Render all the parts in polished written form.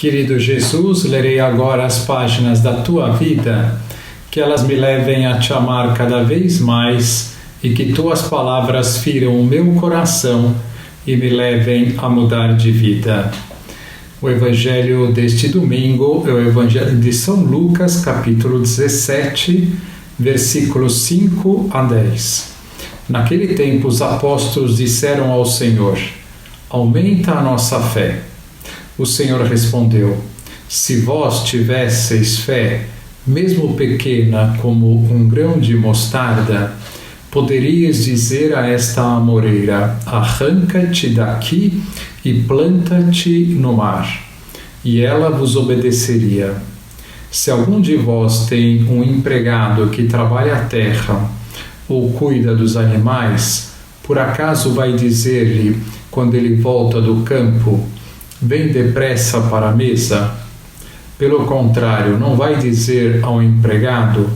Querido Jesus, lerei agora as páginas da tua vida, que elas me levem a te amar cada vez mais e que tuas palavras firam o meu coração e me levem a mudar de vida. O evangelho deste domingo é o evangelho de São Lucas, capítulo 17, versículos 5 a 10. Naquele tempo os apóstolos disseram ao Senhor: aumenta a nossa fé. O Senhor respondeu: se vós tivesseis fé, mesmo pequena como um grão de mostarda, poderias dizer a esta amoreira: arranca-te daqui e planta-te no mar, e ela vos obedeceria. Se algum de vós tem um empregado que trabalha a terra ou cuida dos animais, por acaso vai dizer-lhe, quando ele volta do campo: vem depressa para a mesa? Pelo contrário, não vai dizer ao empregado: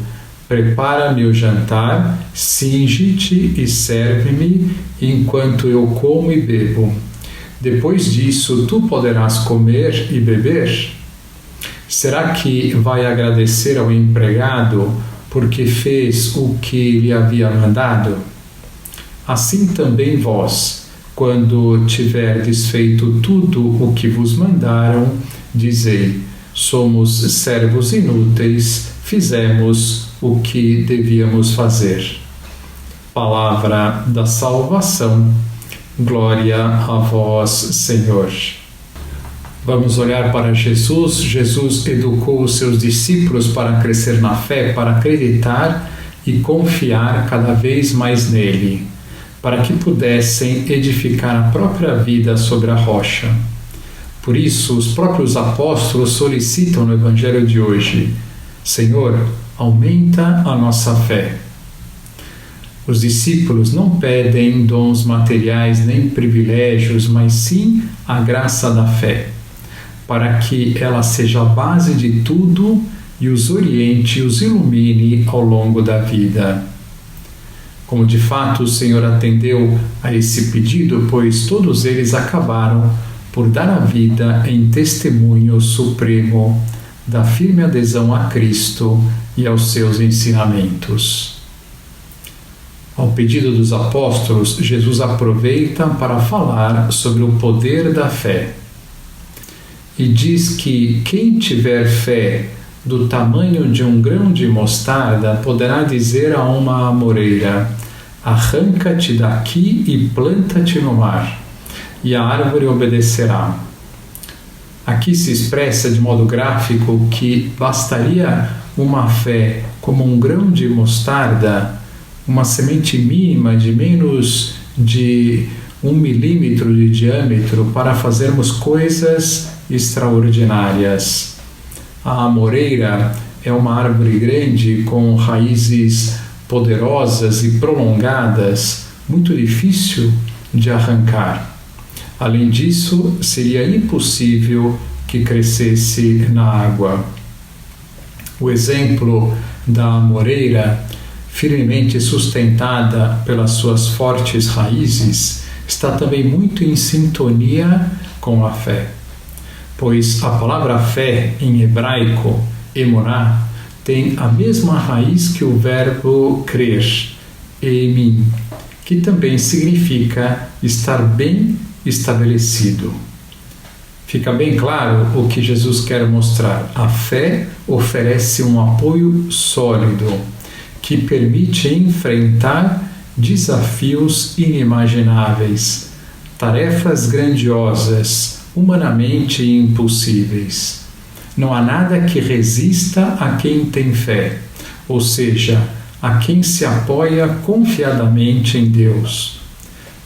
prepara-me o jantar, cinge-te e serve-me enquanto eu como e bebo. Depois disso, tu poderás comer e beber? Será que vai agradecer ao empregado porque fez o que lhe havia mandado? Assim também vós, quando tiverdes feito tudo o que vos mandaram, dizei: somos servos inúteis, fizemos o que devíamos fazer. Palavra da salvação. Glória a vós, Senhor. Vamos olhar para Jesus. Jesus educou os seus discípulos para crescer na fé, para acreditar e confiar cada vez mais nele, para que pudessem edificar a própria vida sobre a rocha. Por isso, os próprios apóstolos solicitam no Evangelho de hoje: Senhor, aumenta a nossa fé. Os discípulos não pedem dons materiais nem privilégios, mas sim a graça da fé, para que ela seja a base de tudo e os oriente e os ilumine ao longo da vida. Como de fato o Senhor atendeu a esse pedido, pois todos eles acabaram por dar a vida em testemunho supremo da firme adesão a Cristo e aos seus ensinamentos. Ao pedido dos apóstolos, Jesus aproveita para falar sobre o poder da fé. E diz que quem tiver fé do tamanho de um grão de mostarda poderá dizer a uma amoreira: arranca-te daqui e planta-te no mar, e a árvore obedecerá. Aqui se expressa de modo gráfico que bastaria uma fé como um grão de mostarda, uma semente mínima de menos de 1 milímetro de diâmetro, para fazermos coisas extraordinárias. A amoreira é uma árvore grande com raízes poderosas e prolongadas, muito difícil de arrancar. Além disso, seria impossível que crescesse na água. O exemplo da amoreira, firmemente sustentada pelas suas fortes raízes, está também muito em sintonia com a fé, pois a palavra fé em hebraico, emuná, tem a mesma raiz que o verbo crer, emin, que também significa estar bem estabelecido. Fica bem claro o que Jesus quer mostrar. A fé oferece um apoio sólido que permite enfrentar desafios inimagináveis, tarefas grandiosas, humanamente impossíveis. Não há nada que resista a quem tem fé, ou seja, a quem se apoia confiadamente em Deus.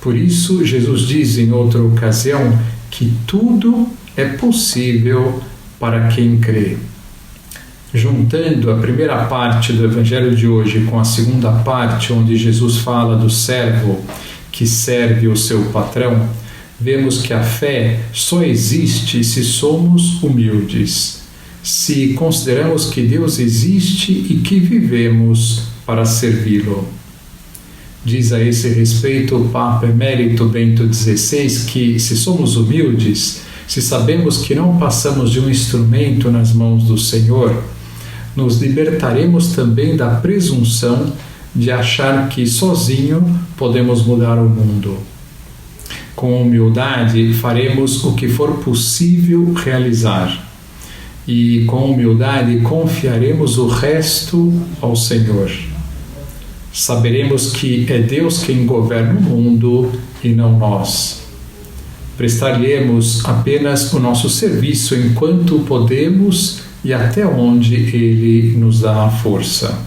Por isso, Jesus diz em outra ocasião que tudo é possível para quem crê. Juntando a primeira parte do Evangelho de hoje com a segunda parte, onde Jesus fala do servo que serve o seu patrão, vemos que a fé só existe se somos humildes, se consideramos que Deus existe e que vivemos para servi-lo. Diz a esse respeito o Papa Emérito Bento XVI que, se somos humildes, Se sabemos que não passamos de um instrumento nas mãos do Senhor, nos libertaremos também da presunção de achar que sozinho podemos mudar o mundo. Com humildade faremos o que for possível realizar e com humildade confiaremos o resto ao Senhor. Saberemos que é Deus quem governa o mundo e não nós. Prestar-lhe-emos apenas o nosso serviço enquanto podemos e até onde Ele nos dá a força.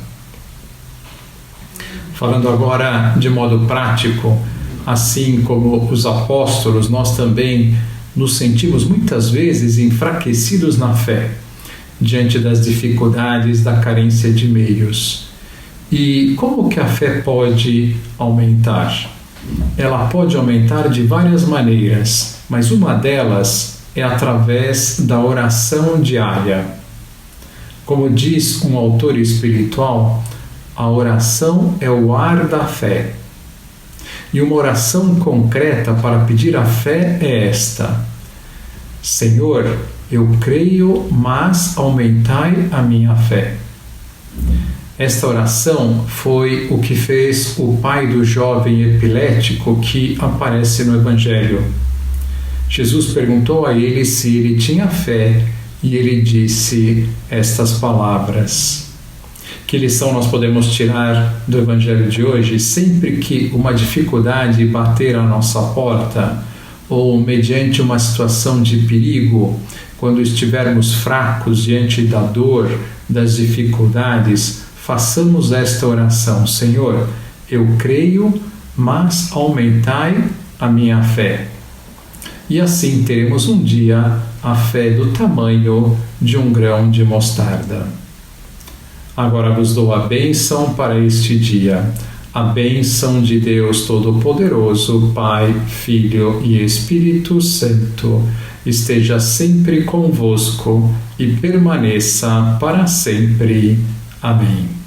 Falando agora de modo prático, assim como os apóstolos, nós também nos sentimos muitas vezes enfraquecidos na fé, diante das dificuldades da carência de meios. E como que a fé pode aumentar? Ela pode aumentar de várias maneiras, mas uma delas é através da oração diária. Como diz um autor espiritual, a oração é o ar da fé. E uma oração concreta para pedir a fé é esta: Senhor, eu creio, mas aumentai a minha fé. Esta oração foi o que fez o pai do jovem epilético que aparece no Evangelho. Jesus perguntou a ele se ele tinha fé e ele disse estas palavras. Que lição nós podemos tirar do Evangelho de hoje? Sempre que uma dificuldade bater à nossa porta, ou mediante uma situação de perigo, quando estivermos fracos diante da dor, das dificuldades, façamos esta oração: Senhor, eu creio, mas aumentai a minha fé. E assim teremos um dia a fé do tamanho de um grão de mostarda. Agora vos dou a bênção para este dia. A bênção de Deus Todo-Poderoso, Pai, Filho e Espírito Santo, esteja sempre convosco e permaneça para sempre. Amém.